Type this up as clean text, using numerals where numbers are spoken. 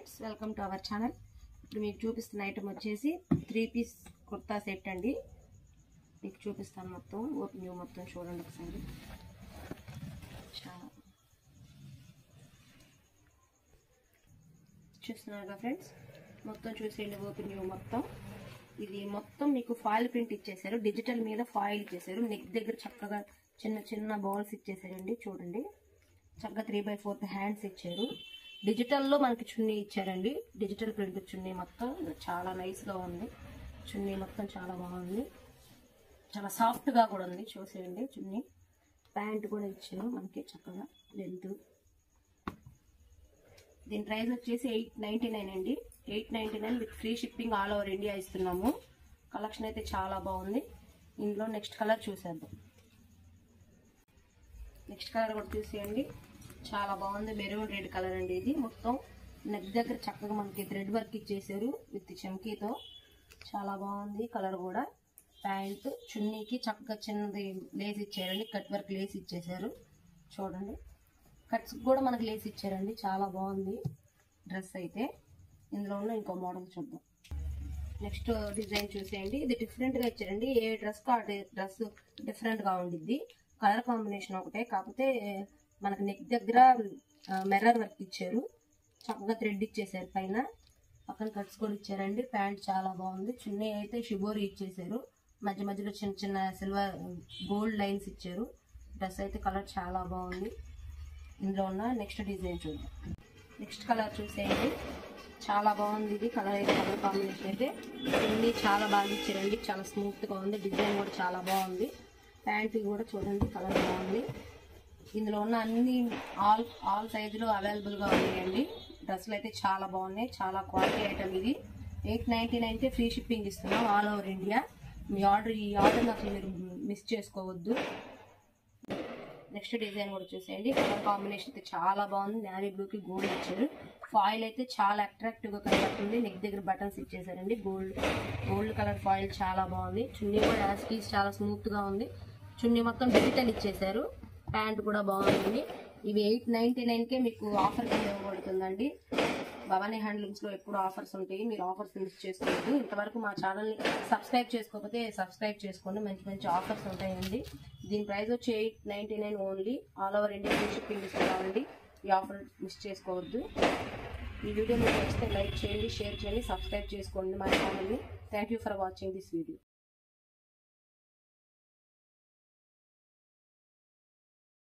Friends, welcome to our channel. ఇప్పుడు మీకు చూపిస్తున్న ఐటమ్ వచ్చేసి 3 పీస్ కుర్తా సెట్ అండి. మీకు చూపిస్తాను మొత్తం ఓపెన్ మొత్తం చూడండి ఒకసారి. చాలా చూస్తున్నారుగా ఫ్రెండ్స్, మొత్తం చూసేయండి ఓపెన్ మొత్తం. ఇది మొత్తం మీకు ఫాయిల్ ప్రింట్ ఇచ్చేసారు, డిజిటల్ మీద ఫాయిల్ ఇచ్చేసారు. నెక్ దగ్గర చక్కగా చిన్న చిన్న బాల్స్ ఇచ్చేసారండి. చూడండి, చక్కగా 3/4 హ్యాండ్స్ ఇచ్చారు. డిజిటల్లో మనకి చున్నీ ఇచ్చారండి, డిజిటల్ ప్రింట్ చున్నీ మొత్తం చాలా నైస్గా ఉంది. చున్నీ మొత్తం చాలా బాగుంది, చాలా సాఫ్ట్గా కూడా ఉంది. చూసేయండి చున్నీ. ప్యాంట్ కూడా ఇచ్చారు మనకి చక్కగా లెంత్. దీని ప్రైస్ వచ్చేసి 899 అండి. 899 with free shipping all over India ఇస్తున్నాము. కలెక్షన్ అయితే చాలా బాగుంది. ఇందులో నెక్స్ట్ కలర్ చూసేద్దాం. నెక్స్ట్ కలర్ కూడా చూసేయండి, చాలా బాగుంది. మెరూన్ రెడ్ కలర్ అండి. ఇది మొత్తం నెక్ దగ్గర చక్కగా మనకి థ్రెడ్ వర్క్ ఇచ్చేసారు విత్ చమ్కీతో. చాలా బాగుంది కలర్ కూడా. ప్యాంట్ చున్నీకి చక్కగా చిన్నది లేస్ ఇచ్చారండి, కట్ వర్క్ లేస్ ఇచ్చేసారు. చూడండి, కట్స్ కూడా మనకి లేస్ ఇచ్చారండి. చాలా బాగుంది డ్రెస్ అయితే. ఇందులో ఉన్న ఇంకో మోడల్ చూద్దాం. నెక్స్ట్ డిజైన్ చూసేయండి. ఇది డిఫరెంట్గా ఇచ్చారండి. ఏ డ్రెస్కి ఆ డ్రెస్ డిఫరెంట్గా ఉండిద్ది. కలర్ కాంబినేషన్ ఒకటే, కాకపోతే మనకి నెక్ దగ్గర మిర్రర్ వర్క్ ఇచ్చారు. చక్కగా థ్రెడ్ ఇచ్చేసారు. పైన పక్కన కట్స్ కూడా ఇచ్చారండి. ప్యాంట్ చాలా బాగుంది. చున్నీ అయితే షిబోరి ఇచ్చేసారు. మధ్య మధ్యలో చిన్న చిన్న సిల్వర్ గోల్డ్ లైన్స్ ఇచ్చారు. డ్రెస్ అయితే కలర్ చాలా బాగుంది. ఇందులో ఉన్న నెక్స్ట్ డిజైన్ చూద్దాం. నెక్స్ట్ కలర్ చూసేయండి, చాలా బాగుంది. ఇది కలర్ అయితే కలర్ కాంబినేషన్ అయితే చున్నీ చాలా బాగా ఇచ్చారండి. చాలా స్మూత్గా ఉంది. డిజైన్ కూడా చాలా బాగుంది. ప్యాంట్ కూడా చూడండి, కలర్ బాగుంది. ఇందులో ఉన్న అన్ని ఆల్ సైజులు అవైలబుల్గా ఉన్నాయండి. డ్రెస్సులు అయితే చాలా బాగున్నాయి, చాలా క్వాలిటీ ఐటమ్. ఇది 899కే ఫ్రీ షిప్పింగ్ ఇస్తున్నాం ఆల్ ఓవర్ ఇండియా. ఈ ఆర్డర్ని అసలు మీరు మిస్ చేసుకోవద్దు. నెక్స్ట్ డిజైన్ కూడా చూసేయండి. కలర్ కాంబినేషన్ అయితే చాలా బాగుంది. నేవీ బ్లూకి గోల్డ్ ఇచ్చారు. ఫాయిల్ అయితే చాలా అట్రాక్టివ్గా కనబడుతుంది. నెక్ దగ్గర బటన్స్ ఇచ్చేసారండి. గోల్డ్ కలర్ ఫాయిల్ చాలా బాగుంది. చున్నీ కూడా యాస్టీస్ చాలా స్మూత్గా ఉంది. చున్నీ మొత్తం డిజిటల్ ఇచ్చేసారు. ప్యాంట్ కూడా బాగుంది. ఇవి 899కే మీకు ఆఫర్ కింద ఇవ్వబడుతుందండి. భవానీ హ్యాండ్లూమ్స్లో ఎప్పుడు ఆఫర్స్ ఉంటాయి, మీరు ఆఫర్స్ మిస్ చేసుకోవద్దు. ఇంతవరకు మా ఛానల్ని సబ్స్క్రైబ్ చేసుకోకపోతే సబ్స్క్రైబ్ చేసుకోండి, మంచి మంచి ఆఫర్స్ ఉంటాయండి. దీని ప్రైస్ వచ్చి 899 only. All over India free shipping ఇస్తున్నామండి. ఈ ఆఫర్ మిస్ చేసుకోవద్దు. ఈ వీడియో మీకు నచ్చితే లైక్ చేయండి, షేర్ చేయండి, సబ్స్క్రైబ్ చేసుకోండి మా ఛానల్ని. Thank you for watching this video.